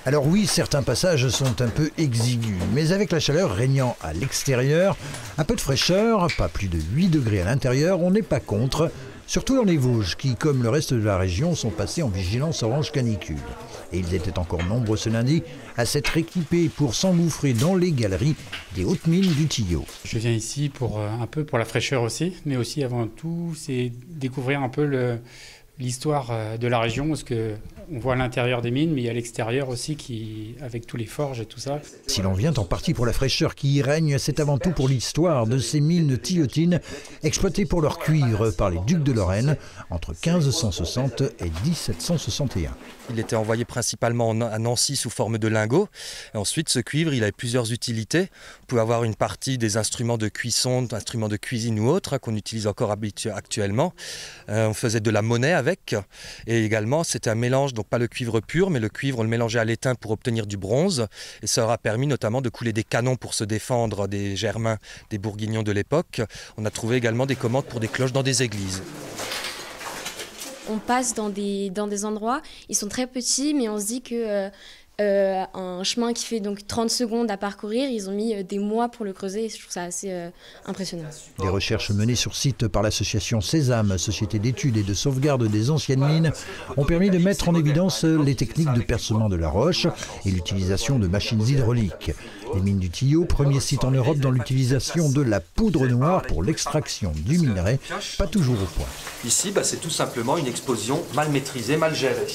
Alors oui, certains passages sont un peu exigus, mais avec la chaleur régnant à l'extérieur, un peu de fraîcheur, pas plus de 8 degrés à l'intérieur, on n'est pas contre, surtout dans les Vosges qui, comme le reste de la région, sont passés en vigilance orange canicule. Et ils étaient encore nombreux ce lundi à s'être équipés pour s'engouffrer dans les galeries des hautes mines du Tillot. Je viens ici pour un peu pour la fraîcheur aussi, mais aussi avant tout, c'est découvrir un peu l'histoire de la région, parce qu'on voit l'intérieur des mines, mais il y a l'extérieur aussi, avec tous les forges et tout ça. Si l'on vient en partie pour la fraîcheur qui y règne, c'est avant tout pour l'histoire de ces mines tillotines exploitées pour leur cuivre par les ducs de Lorraine entre 1560 et 1761. Il était envoyé principalement à Nancy sous forme de lingots. Et ensuite, ce cuivre, il avait plusieurs utilités. On pouvait avoir une partie des instruments de cuisson, d'instruments de cuisine ou autres, qu'on utilise encore actuellement. On faisait de la monnaie avec. Et également, c'était un mélange, donc pas le cuivre pur, mais le cuivre, on le mélangeait à l'étain pour obtenir du bronze. Et ça aura permis notamment de couler des canons pour se défendre des Germains, des Bourguignons de l'époque. On a trouvé également des commandes pour des cloches dans des églises. On passe dans des endroits, ils sont très petits, mais on se dit que un chemin qui fait donc 30 secondes à parcourir, ils ont mis des mois pour le creuser, et je trouve ça assez impressionnant. Des recherches menées sur site par l'association Sésame, Société d'études et de sauvegarde des anciennes mines, ont permis de mettre en évidence les techniques de percement de la roche et l'utilisation de machines hydrauliques. Les mines du Tillot, premier site en Europe dans l'utilisation de la poudre noire pour l'extraction du minerai, pas toujours au point. Ici, c'est tout simplement une explosion mal maîtrisée, mal gérée.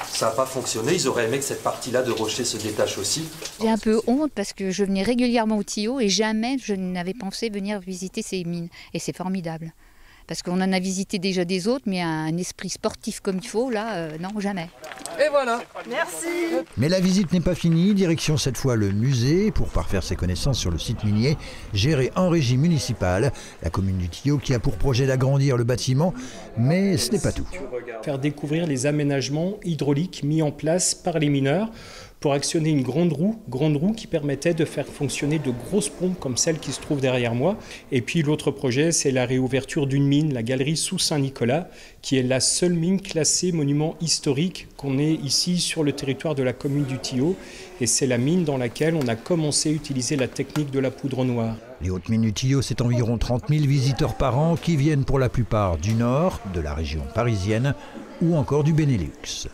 Ça n'a pas fonctionné, ils auraient aimé que cette partie-là de rocher se détache aussi. J'ai un peu honte parce que je venais régulièrement au Tillot et jamais je n'avais pensé venir visiter ces mines. Et c'est formidable. Parce qu'on en a visité déjà des autres, mais un esprit sportif comme il faut, là, non, jamais. Et voilà. Merci. Mais la visite n'est pas finie, direction cette fois le musée pour parfaire ses connaissances sur le site minier, géré en régie municipale, la commune du Tillot qui a pour projet d'agrandir le bâtiment, mais ce n'est pas tout. Faire découvrir les aménagements hydrauliques mis en place par les mineurs pour actionner une grande roue qui permettait de faire fonctionner de grosses pompes comme celle qui se trouve derrière moi. Et puis l'autre projet, c'est la réouverture d'une mine, la galerie sous Saint-Nicolas, qui est la seule mine classée monument historique qu'on ait ici sur le territoire de la commune du Tillot. Et c'est la mine dans laquelle on a commencé à utiliser la technique de la poudre noire. Les hautes mines du Tillot, c'est environ 30 000 visiteurs par an qui viennent pour la plupart du nord, de la région parisienne ou encore du Benelux.